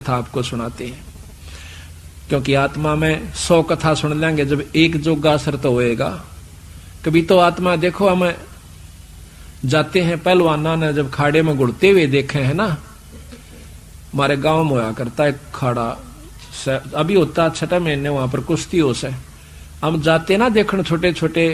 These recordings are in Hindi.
कथा आपको सुनाते हैं, क्योंकि आत्मा में 100 कथा सुन लेंगे, जब एक जोगा असर तो होएगा। कभी तो आत्मा देखो, हमें जाते हैं पहलवाना ने जब खाड़े में गुड़ते हुए देखे हैं ना, हमारे गांव में होया करता है खाड़ा, अभी होता 6 महीने वहां पर कुश्ती हो से, हम जाते ना देखने छोटे छोटे,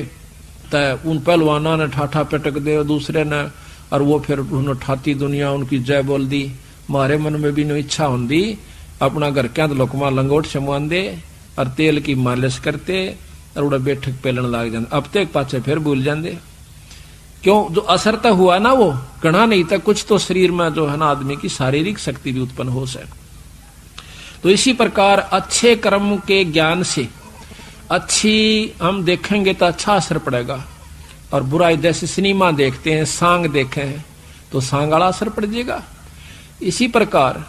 उन पहलवाना ने ठाठा पटक दे दूसरे ने, और वो फिर उन्होंने ठाती दुनिया उनकी जय बोल दी। हमारे मन में भी नो इच्छा होंगी अपना घर क्या लोकमा लंगोट छमवान दे और तेल की मालिश करते और उड़ा बैठक पेलन लाग जाते, अब तक पाचे फिर भूल जाते। क्यों? जो असर तो हुआ ना वो गणा नहीं था, कुछ तो शरीर में जो है ना आदमी की शारीरिक शक्ति भी उत्पन्न हो सके। तो इसी प्रकार अच्छे कर्म के ज्ञान से अच्छी हम देखेंगे तो अच्छा असर पड़ेगा, और बुराई जैसे सिनेमा देखते हैं, सांग देखे हैं तो सांग वाला असर पड़ जाएगा। इसी प्रकार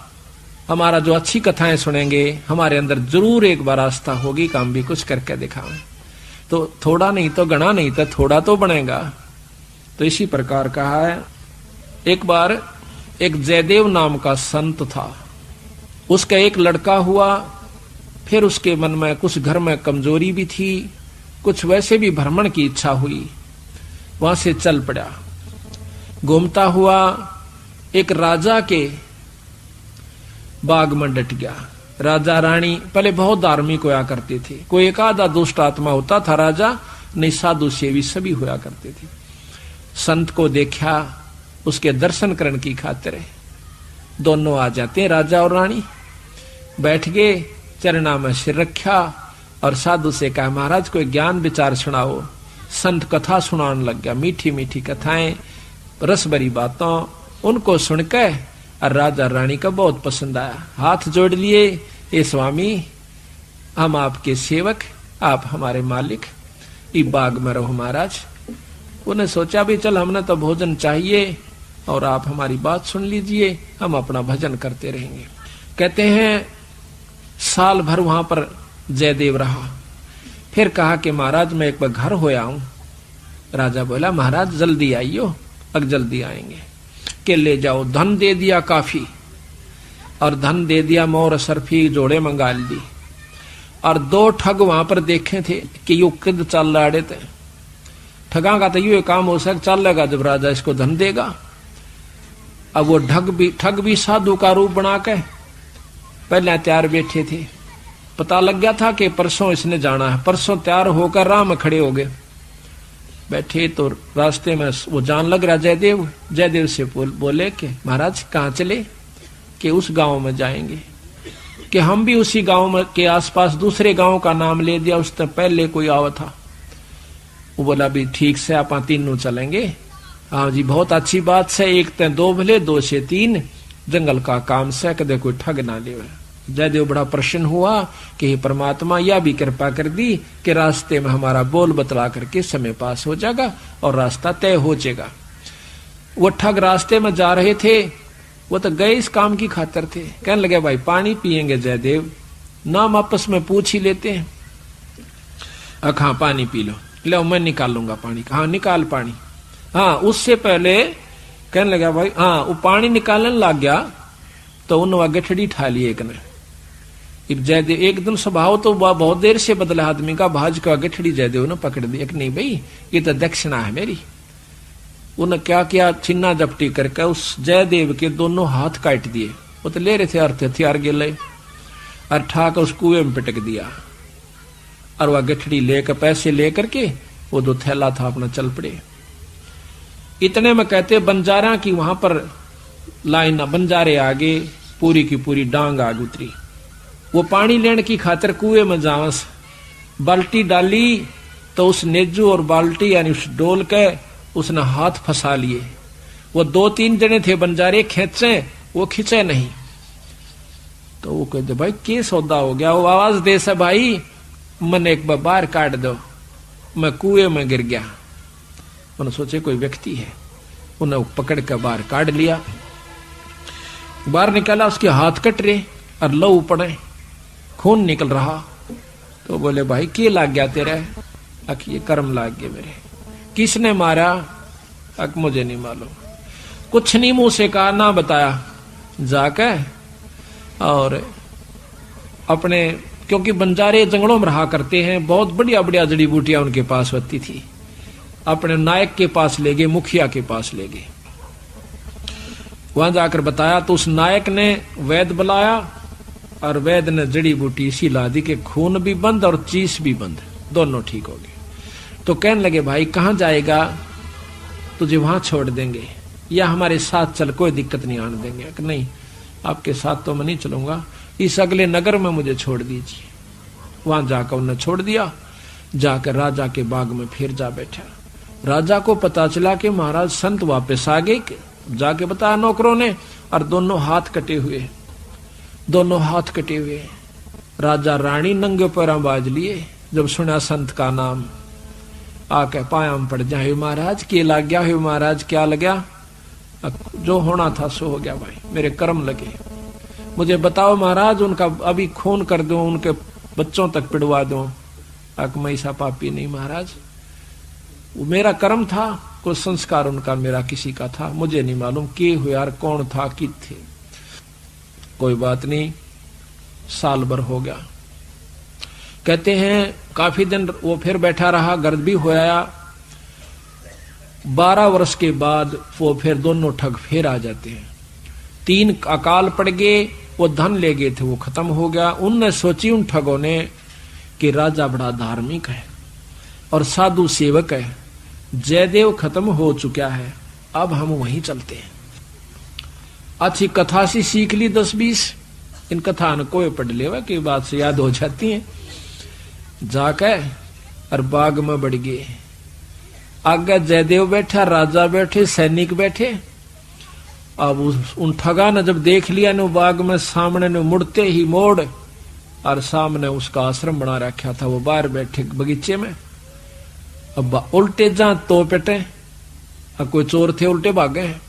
हमारा जो अच्छी कथाएं सुनेंगे हमारे अंदर जरूर एक बार आस्था होगी, काम भी कुछ करके दिखाएं, तो थोड़ा नहीं तो गणा नहीं तो थोड़ा तो बनेगा। तो इसी प्रकार कहा है, एक बार एक जयदेव नाम का संत था, उसका एक लड़का हुआ, फिर उसके मन में कुछ घर में कमजोरी भी थी, कुछ वैसे भी भ्रमण की इच्छा हुई, वहां से चल पड़ा। घूमता हुआ एक राजा के बाग में डट गया। राजा रानी पहले बहुत धार्मिक होया करते थे, कोई एक आधा दुष्ट आत्मा होता था राजा, नहीं साधु सेवी सभी होया करते थे। संत को देखा, उसके दर्शन करने की खातिर दोनों आ जाते हैं, राजा और रानी बैठ गए, चरणा में सिर रखा और साधु से कहा, महाराज कोई ज्ञान विचार सुनाओ। संत कथा सुनाने लग गया, मीठी मीठी कथाएं, रस भरी बातों, उनको सुनकर और राजा रानी का बहुत पसंद आया। हाथ जोड़ लिए, ये स्वामी हम आपके सेवक, आप हमारे मालिक, इस बाग में रहो महाराज। उन्हें सोचा भी चल हमने तो भोजन चाहिए और आप हमारी बात सुन लीजिए, हम अपना भजन करते रहेंगे। कहते हैं साल भर वहां पर जयदेव रहा, फिर कहा कि महाराज मैं एक बार घर होया हूं। राजा बोला महाराज जल्दी आइयो, अब जल्दी आएंगे। के ले जाओ, धन दे दिया काफी, और धन दे दिया, मोर सरफी जोड़े मंगा ली, और 2 ठग वहां पर देखे थे कि यू किद चल रहे थे। ठगा का तो ये काम हो सक चलेगा जब राजा इसको धन देगा। अब वो ठग भी साधु का रूप बना के पहले तैयार बैठे थे, पता लग गया था कि परसों इसने जाना है, परसों तैयार होकर राह में खड़े हो गए। बैठे तो रास्ते में वो जान लग रहा जयदेव से बोले कि महाराज कहाँ चले? कि उस गांव में जाएंगे। कि हम भी उसी गांव में के आसपास दूसरे गांव का नाम ले दिया, उससे पहले कोई आवा था। वो बोला भी ठीक से आप तीनों चलेंगे। हाँ जी बहुत अच्छी बात से, 1 ते 2 भले 2 से 3, जंगल का काम से कदे कोई ठग ना ले। जयदेव बड़ा प्रसन्न हुआ कि परमात्मा यह भी कृपा कर दी कि रास्ते में हमारा बोल बतला करके समय पास हो जाएगा और रास्ता तय हो जाएगा। वो ठग रास्ते में जा रहे थे, वो तो गए इस काम की खातिर थे। कहने लगे भाई पानी पिएंगे जयदेव? नाम आपस में पूछ ही लेते हैं। हाँ पानी पी लो मैं निकाल लूंगा पानी। हाँ निकाल पानी। हाँ उससे पहले कहने लगा भाई, हाँ वो पानी निकालने लग गया तो उन्होंने गठड़ी ठा ली एक ने। जयदेव एक दिन स्वभाव तो बहुत देर से बदला आदमी का, भाज का गठड़ी जयदेव ने पकड़ दी। एक नहीं भाई ये तो दक्षिणा है मेरी। उन्हें क्या किया, छिन्ना जपटी करके उस जयदेव के दोनों हाथ काट दिए। वो तो ले रहे थे अर्थ हथियार गिले, और ठाकर उस कुएं में पिटक दिया। और वह गठड़ी लेकर पैसे लेकर के वो 2 थैला था अपना चल पड़े। इतने में कहते बंजारा की वहां पर लाइन, बंजारे आगे पूरी की पूरी डांग आग उतरी। वो पानी लेने की खातिर कुएं में जावस, बाल्टी डाली तो उस नेजू और बाल्टी यानी उस डोल के उसने हाथ फंसा लिए। वो 2-3 जने थे बंजारे, खेचे वो खींचे नहीं। तो वो कहते भाई के सौदा हो गया? वो आवाज दे से भाई मन एक बार बाहर काट दो, मैं कुएं में गिर गया। उन्होंने सोचे कोई व्यक्ति है, उन्हें पकड़ कर बाहर काट लिया। बाहर निकाला, उसके हाथ कट रहे और लहू पड़े, खून निकल रहा। तो बोले भाई के लाग गया तेरे? अक ये कर्म लाग गए मेरे। किसने मारा? अक मुझे नहीं मालूम। कुछ नहीं मुंह से कहा, ना बताया। जाके और अपने, क्योंकि बंजारे जंगलों में रहा करते हैं, बहुत बढ़िया बढ़िया जड़ी बूटियां उनके पास होती थी। अपने नायक के पास ले गए, मुखिया के पास ले गए। वहां जाकर बताया तो उस नायक ने वैद्य बुलाया और वैद्य ने जड़ी बूटी इसी ला दी कि खून भी बंद और चीस भी बंद, दोनों ठीक हो गए। तो कहने लगे भाई कहां जाएगा, तुझे वहां छोड़ देंगे या हमारे साथ चल, कोई दिक्कत नहीं आने देंगे। कि नहीं, आपके साथ तो मैं नहीं चलूंगा, इस अगले नगर में मुझे छोड़ दीजिए। वहां जाकर उन्हें छोड़ दिया। जाकर राजा के बाग में फिर जा बैठा। राजा को पता चला कि महाराज संत वापस आ गए। जाके बताया नौकरों ने, और दोनों हाथ कटे हुए, दोनों हाथ कटे हुए। राजा रानी नंगे पैरों बाज लिए। जब सुना संत का नाम, आके पायाम पड़ जाए, महाराज के लग गया है, महाराज क्या लगा? जो होना था सो हो गया भाई, मेरे कर्म लगे। मुझे बताओ महाराज, उनका अभी खून कर दो, उनके बच्चों तक पिड़वा दो। मैं ऐसा पापी नहीं महाराज, वो मेरा कर्म था, कोई संस्कार उनका मेरा किसी का था, मुझे नहीं मालूम के हुए यार, कौन था कि थे। कोई बात नहीं, साल भर हो गया। कहते हैं काफी दिन वो फिर बैठा रहा, गर्द भी हो आया। 12 वर्ष के बाद वो फिर दोनों ठग फिर आ जाते हैं। 3 अकाल पड़ गए, वो धन ले गए थे, वो खत्म हो गया। उनने सोची उन ठगों ने कि राजा बड़ा धार्मिक है और साधु सेवक है, जयदेव खत्म हो चुका है, अब हम वहीं चलते हैं। अच्छी कथा सी सीख ली 10-20, इन कथा न कोई पढ़ लेवा की बात से याद हो जाती है। जाकर और बाग में बढ़ गए। आगे जयदेव बैठा, राजा बैठे, सैनिक बैठे। अब उन ठगा ने जब देख लिया ने बाग में सामने ने मुड़ते ही मोड़, और सामने उसका आश्रम बना रखा था, वो बाहर बैठे बगीचे में। अब उल्टे जा तो पेटे, अब कोई चोर थे उल्टे भागे हैं।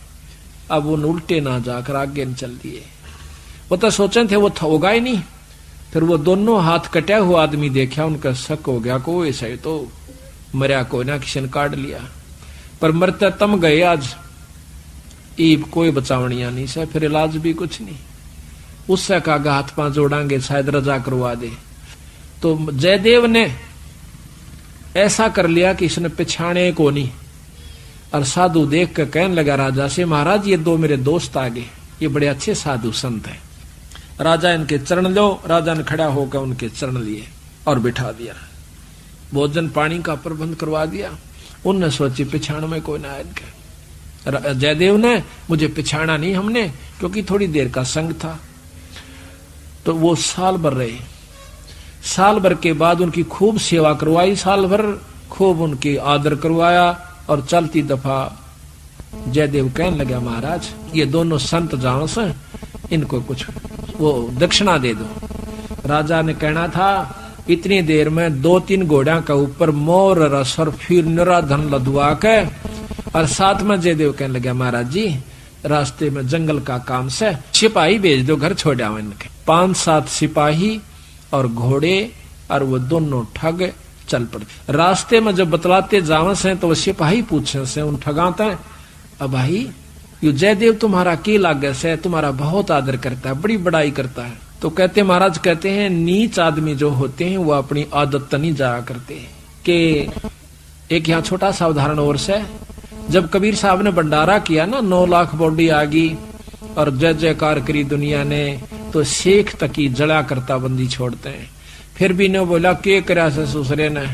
अब उन उल्टे ना जाकर आगे न चल दिए। वो तो सोचे थे वो होगा ही नहीं। फिर वो दोनों हाथ कटा हुआ आदमी देखा, उनका शक हो गया को ऐसा ही तो मरिया को ना किशन काट लिया। पर मरते तम गए आज, ईब कोई बचावनिया नहीं से, फिर इलाज भी कुछ नहीं। उससे कहा हाथ पांव जोड़ांगे शायद रजा करवा दे। तो जयदेव ने ऐसा कर लिया कि इसने पिछाने को नहीं। और साधु देख कर कहने लगा राजा से, महाराज ये 2 मेरे दोस्त आ गए, ये बड़े अच्छे साधु संत हैं, राजा इनके चरण लो। राजा ने खड़ा होकर उनके चरण लिए और बिठा दिया। भोजन पानी का प्रबंध करवा दिया। उनने सोची पिछाण में कोई ना इनके। जयदेव ने मुझे पिछाड़ा नहीं हमने, क्योंकि थोड़ी देर का संग था। तो वो साल भर रहे। साल भर के बाद उनकी खूब सेवा करवाई, साल भर खूब उनकी आदर करवाया। और चलती दफा जयदेव कहने लगा, महाराज ये दोनों संत जान से, इनको कुछ वो दक्षिणा दे दो। राजा ने कहना था इतनी देर में 2-3 घोड़ा का ऊपर मोर रस और फिर निरा धन लदवा के। और साथ में जयदेव कहने लगा, महाराज जी रास्ते में जंगल का काम से सिपाही भेज दो, घर छोड़ आओ इनके। 5-7 सिपाही और घोड़े, और वो दोनों ठग चल पड़े। रास्ते में जब बतलाते जावे से तो वो सिपाही पूछे से उन ठगाते, अब भाई ये जयदेव तुम्हारा के लागे से, तुम्हारा बहुत आदर करता है, बड़ी बड़ाई करता है। तो कहते महाराज कहते हैं नीच आदमी जो होते हैं वो अपनी आदत नहीं जाया करते। कि एक यहाँ छोटा सा उदाहरण और से, जब कबीर साहब ने भंडारा किया ना, 9 लाख बॉडी आ गई और जय जयकार करी दुनिया ने, तो शेख तक ही जड़ा करता बंदी छोड़ते हैं। फिर भी ने बोला के करा से ससुरे ने,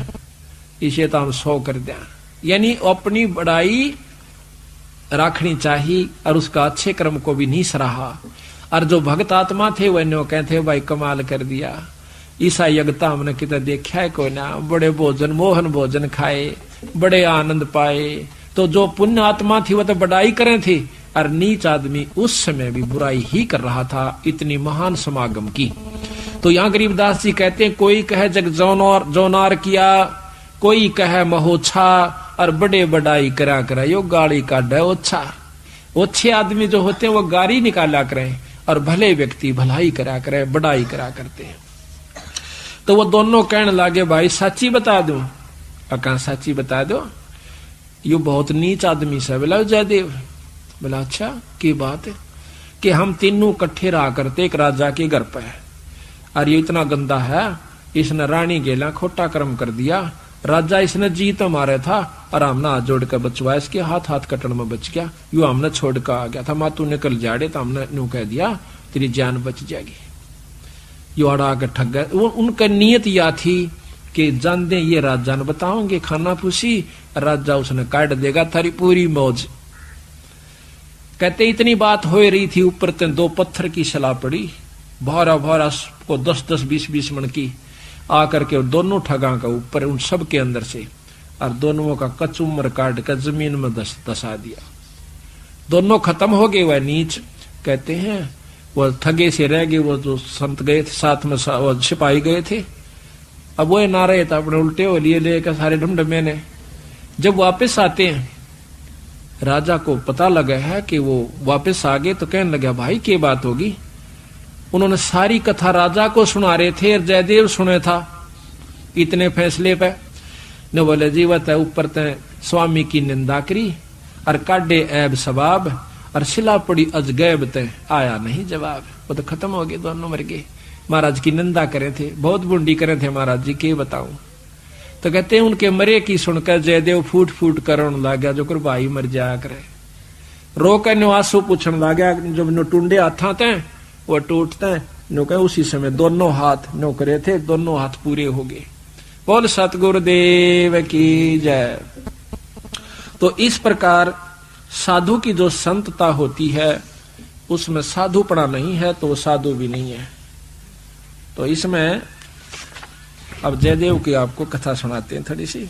इसे तो हम 100 कर दिया। यानी अपनी बड़ाई रखनी चाहिए और उसका अच्छे कर्म को भी नहीं सराहा। और जो भक्त आत्मा थे वह नो कहते भाई कमाल कर दिया, ईसा यज्ञता हमने कितना देखा है कोई ना, बड़े भोजन मोहन भोजन खाए, बड़े आनंद पाए। तो जो पुण्य आत्मा थी वह तो बड़ाई करे थी, और नीच आदमी उस समय भी बुराई ही कर रहा था, इतनी महान समागम की। तो यहाँ गरीबदास जी कहते हैं कोई कहे जग जोनार किया, कोई कहे महोछा, और बड़े बड़ाई करा यो गाड़ी काढ़े ओछा। ओछे आदमी जो होते हैं वो गाड़ी निकाला करें, और भले व्यक्ति भलाई करा करे, बड़ाई करा करते हैं। तो वो दोनों कहने लगे भाई सच्ची बता दो। कहा सच्ची बता दो, यू बहुत नीच आदमी से। बोला जयदेव। बोला अच्छा की बात है। कि हम तीनों इकट्ठे रहा करते एक राजा के घर पे, और ये इतना गंदा है, इसने रानी गेला खोटा कर्म कर दिया, राजा इसने जीत मारे था और हमने हाथ जोड़ कर बचवाया, इसके हाथ हाथ कटन में बच गया, यू हमने छोड़ कर आ गया था, माँ तू निकल जाड़े तो हमने यूं कह दिया तेरी जान बच जाएगी। यू अड़ा के ठग गए। वो उनका नियत या थी कि जान दे ये राजा ने बताओगे खाना पूछी, राजा उसने काट देगा थारी पूरी मौज। कहते इतनी बात हो रही थी, ऊपर ते 2 पत्थर की सलाह पड़ी, भारा भारा को 10-10 20-20 मन की आकर के दोनों ठगा का ऊपर उन सब के अंदर से, और दोनों का कचुम्बर काट कर जमीन में दसा दिया। दोनों खत्म हो गए। वह नीच कहते हैं वो ठगे से रह गए, वो जो संत गए थे साथ में वो सिपाही गए थे, अब वो ना रहे तो अपने उल्टे हो लिए लेकर सारे ढमढमे ने। जब वापस आते हैं राजा को पता लगा है कि वो वापस आ गए, तो कहने लगा भाई क्या बात होगी। उन्होंने सारी कथा राजा को सुना रहे थे और जयदेव सुने था इतने फैसले पे। न बोले जीवत है ऊपर ते स्वामी की निंदा करी और काटे ऐब सबाब, और सिला पड़ी अजगैब ते आया नहीं जवाब। वो तो खत्म हो गए, दोनों मर गए। महाराज की निंदा करे थे, बहुत बुंडी करे थे महाराज जी, के बताऊं। तो कहते हैं उनके मरे की सुनकर जयदेव फूट फूट करने लगा, जो कर भाई मर जाया करे। रो कर निवासो पूछने लगा, जब नो टूंडे हाथा थे वो टूटते नो कहे उसी समय दोनों हाथ नो करे थे, दोनों हाथ पूरे हो गए। बोल सतगुरुदेव की जय। तो इस प्रकार साधु की जो संतता होती है उसमें साधुपना नहीं है तो वो साधु भी नहीं है। तो इसमें अब जयदेव की आपको कथा सुनाते हैं थोड़ी सी,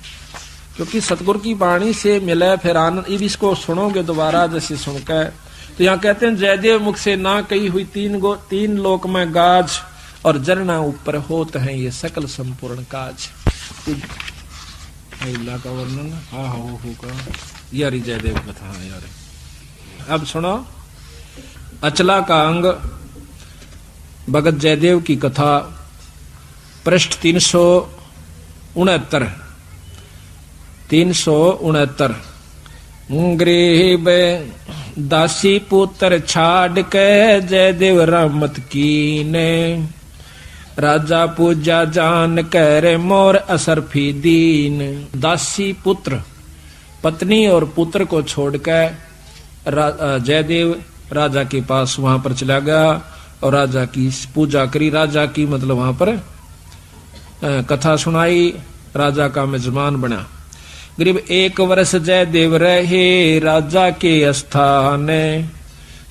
क्योंकि सतगुरु की वाणी से मिले फिर आनंद। इसको सुनोगे दोबारा जैसे सुनकर, तो यहाँ कहते हैं जयदेव मुख से ना कही हुई 3 लोक में गाज, और जरना ऊपर होत है ये सकल संपूर्ण काज। का वर्णन हाँ होगा यारी जयदेव कथा यार। अब सुनो अचला का अंग भगत जयदेव की कथा, पृष्ठ 369। गरीब दासी पुत्र छाड़ के जयदेव रामत कीने, राजा पूजा जान कर मोर असरफी दीन। दासी पुत्र पत्नी और पुत्र को छोड़कर जयदेव राजा के पास वहां पर चला गया और राजा की पूजा करी। राजा की मतलब वहां पर कथा सुनाई, राजा का मेजबान बना। करीब 1 वर्ष जयदेव रहे राजा के स्थान,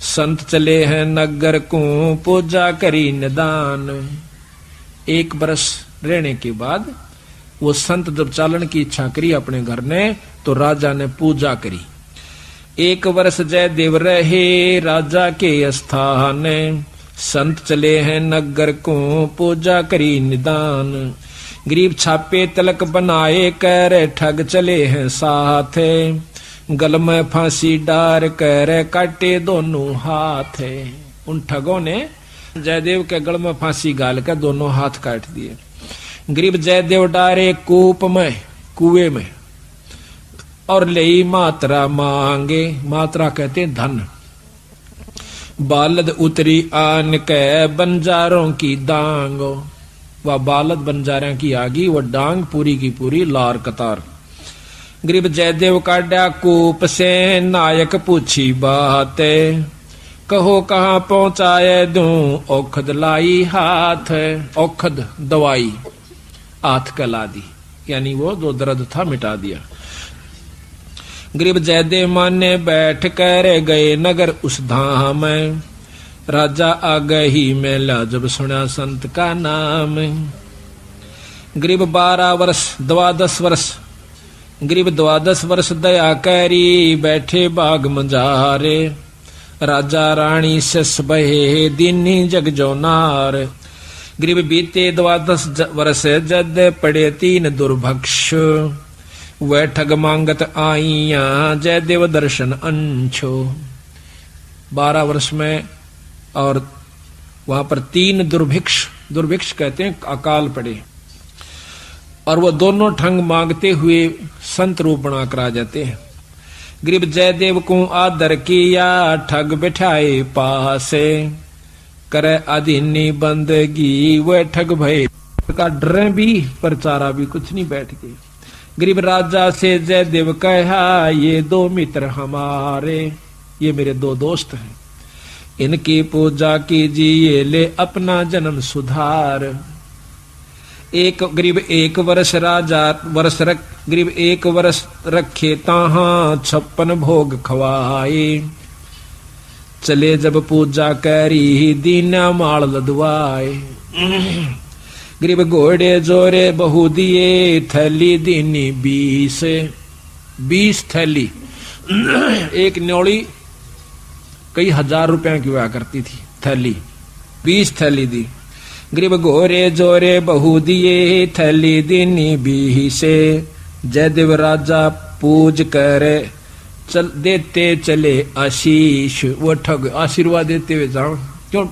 संत चले हैं नगर को पूजा करी निदान। 1 वर्ष रहने के बाद वो संत जब चालन की इच्छा करी अपने घर ने, तो राजा ने पूजा करी। 1 वर्ष जयदेव रहे राजा के स्थान, संत चले हैं नगर को पूजा करी निदान। गरीब छापे तिलक बनाए कर ठग चले हैं साथ, गल में फांसी डार कर काटे दोनों हाथ। उन ठगों ने जयदेव के गल में फांसी गाल कर दोनों हाथ काट दिए। गरीब जयदेव डारे कूप में, कुएं में, और ले मात्रा मांगे। मात्रा कहते हैं धन। बालद उतरी आन के बंजारों की डांग, वह बालद बंजारों की आगी, वह डांग पूरी की पूरी लार कतार। गरीब जयदेव काटा कूप से नायक पूछी बात, कहो कहाँ पहुंचाए दूं औखद लाई हाथ। औखद दवाई हाथ कला दी, यानी वो जो दर्द था मिटा दिया। गरीब जयदेव माने बैठ कर गए नगर उस धाम, राजा आ गई मेला जब सुना संत का नाम। गरीब 12 वर्ष 12 वर्ष, गरीब 12 वर्ष दया करी बैठे बाग मंजारे, राजा रानी सस बहे दीनी जग जो नार। गरीब बीते 12 वर्ष जद पड़े 3 दुर्भक्ष, वह ठग मांगत आईया जयदेव दर्शन अंशो। 12 वर्ष में और वहां पर 3 दुर्भिक्ष कहते हैं अकाल पड़े, और वो दोनों ठग मांगते हुए संत रूप बनाकर आ जाते हैं। गरीब जयदेव को आदर किया, ठग बिठाए पासे, करे अधीनी बंदगी वह ठग भय का डरे भी पर चारा भी कुछ नहीं बैठ गए। गरीब राजा से जयदेव कहा, ये दो मित्र हमारे, ये मेरे दो दोस्त हैं, इनकी पूजा कीजिए ले अपना जन्म सुधार। एक गरीब एक वर्ष राजा वर्ष गरीब एक वर्ष रखे ताहा 56 भोग खवाए, चले जब पूजा करी दीना माल लदवाए। गरीब घोड़े जोरे बहु दिए, थैली दीनी 20 थैली। एक न्योली कई हजार रुपए की हुआ करती थी थैली, 20 थैली दी। गरीब घोरे जोरे बहु दिए, थैली दीनी 20। जयदेव राजा पूज करे चल देते चले आशीष। वो ठग आशीर्वाद देते हुए जाओ, क्यों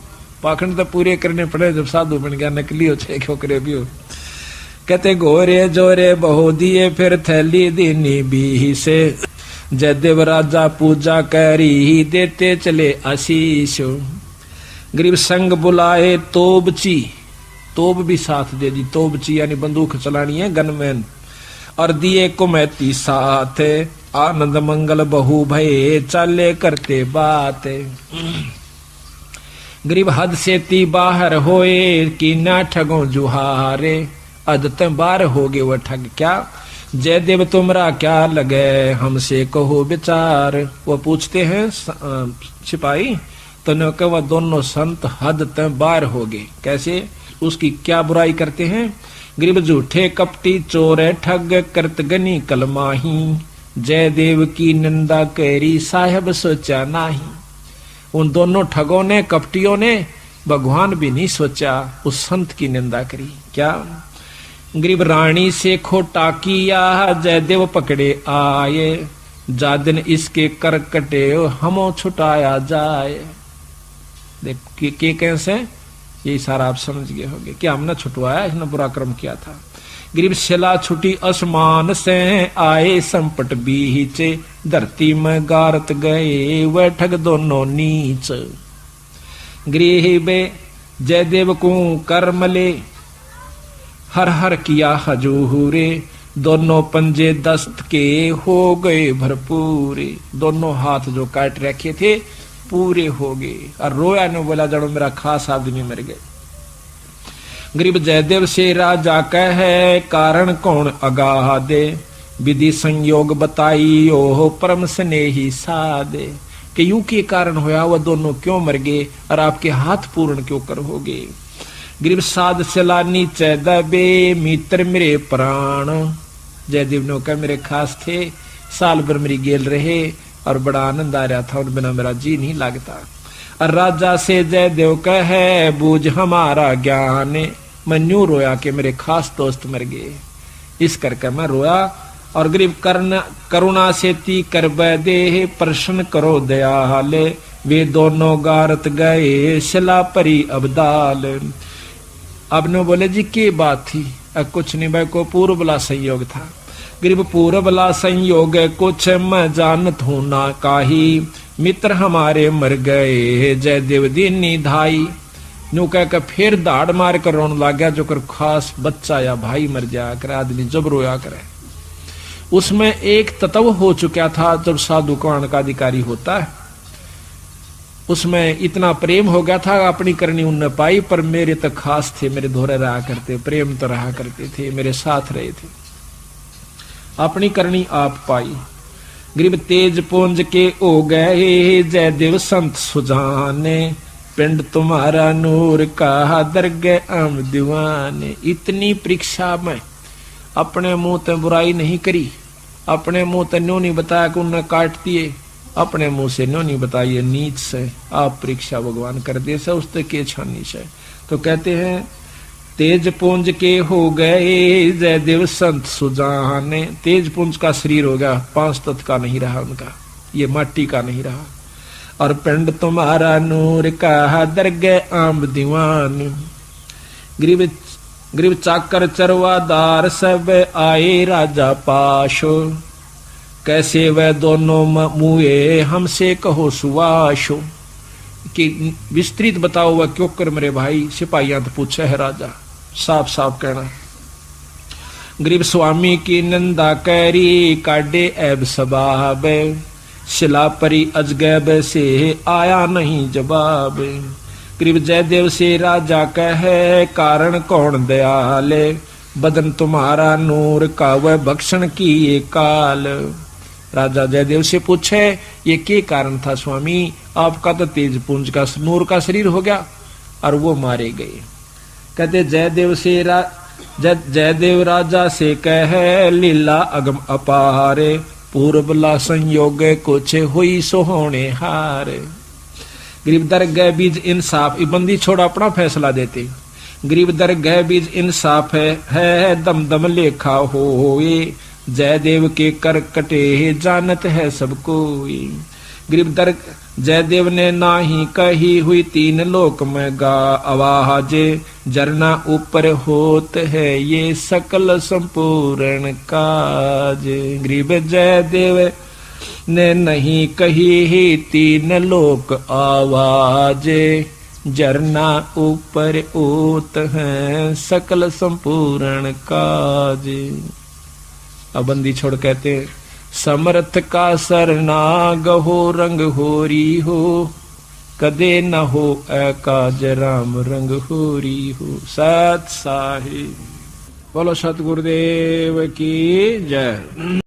पाखंड तो पूरे करने पड़े, जब साधु बन गया नकली हो चाहे क्यों करे भी हो। कहते घोरे जोरे बहु दिए, फिर थैली दीनी 20। जयदेव राजा पूजा करी देते चले आशीष। गरीब संग बुलाए तोबची, तोब भी साथ दे दी, तोबची यानी बंदूक चलानी है, गनमैन। और दिए कुमैती साथ, आनंद मंगल बहु भये चाले करते बात। गरीब हद से ती बाहर होए, कि ना ठगो जुहारे, अद तम बाहर हो गए वह ठग क्या। जयदेव तुमरा क्या लगे हमसे कहो विचार। वो पूछते हैं सिपाही, तो न वह दोनों संत हद तक बाहर हो गए, कैसे, उसकी क्या बुराई करते हैं। गरीब झूठे कपटी चोर ठग करत गनी कलमाही, जयदेव की निंदा करी साहब सोचा नाही। उन दोनों ठगों ने कपटियों ने भगवान भी नहीं सोचा, उस संत की निंदा करी क्या। गरीब रानी से खोटा किया, जयदेव पकड़े आए, जा दिन इसके कर कटे हमो छुटाया जाए। देख के कैसे, यही सारा आप समझ गए होंगे कि हमने छुटवाया, इसने बुरा कर्म किया था। गरीब शिला छुटी आसमान से, आए संपट बीच, धरती में गारत गए वह ठग दोनों नीच। गरीब जयदेव को कर्मले, हर हर किया हजूरे, दोनों पंजे दस्त के हो गए भरपूरे। दोनों हाथ जो काट रखे थे पूरे हो गए, और रोया ने बोला जड़ो मेरा खास आदमी मर गए। गरीब जयदेव से राजा कहे, कारण कौन अगाह दे, विधि संयोग बताई ओह परम स्नेही सादे। कि यूं के कारण होया वह दोनों क्यों मर गए, और आपके हाथ पूर्ण क्यों कर हो गए। गरीब साध चला नीचे दबे, मित्र मेरे प्राण। जयदेव ने कहा मेरे खास थे, साल भर मेरी गेल रहे, और बड़ा आनंद आ रहा था, उन बिना मेरा जी नहीं लगता। और राजा से जयदेव कहे, बूझ हमारा ज्ञान, मैं यूं रोया कि मेरे खास दोस्त मर गए, इस करके मैं रोया। और गरीब करुणा से ती कर दे, प्रश्न करो दयाल, वे दोनों गारत गए शिला परी अबदाल। अब ने बोले जी की बात थी, अब कुछ नहीं भाई, को पूर्वला संयोग था। गरीब पूर्वला संयोग कुछ मैं जानत हूं ना काही, मित्र हमारे मर गए जयदेव दीनी धाई। न्यू कह कर फिर दाड़ मार कर रोने लग गया, जो कर खास बच्चा या भाई मर जाया करे, आदमी जब रोया करे। उसमें एक तत्व हो चुका था, जब साधु कौन का अधिकारी होता है, उसमें इतना प्रेम हो गया था, अपनी करनी उनने पाई, पर मेरे तो खास थे, मेरे धोरे रहा करते, प्रेम तो रहा करते थे, मेरे साथ रहे थे, अपनी करनी आप पाई। गरीब तेज पुंज के ओ गए जयदेव संत सुजाने, पिंड तुम्हारा नूर का दरगे आम दीवाने। इतनी परीक्षा में अपने मुंह ते बुराई नहीं करी, अपने मुंह ते न्यों नहीं बताया कि उन्हें काट दिए, अपने मुंह से न्यों नहीं बताइए नीच से आप परीक्षा भगवान कर दे से उसते के छानी से। तो कहते हैं तेज पुंज के हो गए जयदेव संत सुजाने। तेज पुंज का शरीर हो गया, 5 तत्व का नहीं रहा उनका, ये माटी का नहीं रहा। और पिंड तुम्हारा नूर का दरगे आम दीवान। गरीब चाकर चरवादार सब आए राजा पाशो, कैसे वह दोनों मुए हमसे कहो सुवाशो, कि विस्तृत बताओ वह क्यों कर मेरे भाई। सिपाहियां तो पूछे है राजा, साफ साफ कहना। गरीब स्वामी की निंदा कैरी काटे ऐब सबाब, शिला परी अजगैब से आया नहीं जवाब। गरीब जयदेव से राजा कहे कारण कौन दयाले, बदन तुम्हारा नूर का वह भक्षण की ये काल। राजा जयदेव से पूछे ये क्या कारण था स्वामी, आपका तो तेज पुंज का नूर का शरीर हो गया और वो मारे गए। कहते जयदेव राजा से कहे लीला अगम अपारे, पूर्वला संयोग कुछ हुई सोहोने हारे। गरीब दरगह बीज इंसाफ, बंदी छोड़ अपना फैसला देते। गरीब दरगह बीज इंसाफ है दम दम लेखा होए, जयदेव के कर कटे जानत है सबको। गरीब दर जयदेव ने नाही कही हुई तीन लोक में गा आवाज, जरना ऊपर होत है ये सकल संपूर्ण काज। गरीब जयदेव ने नहीं कही ही तीन लोक आवाज, जरना ऊपर होत है सकल संपूर्ण काज। अब बंदी छोड़ कहते समर्थ का सरना गहो रंग होरी हो, कदे न हो काज राम रंग होरी हो। सत साहिब बोलो सतगुरुदेव की जय।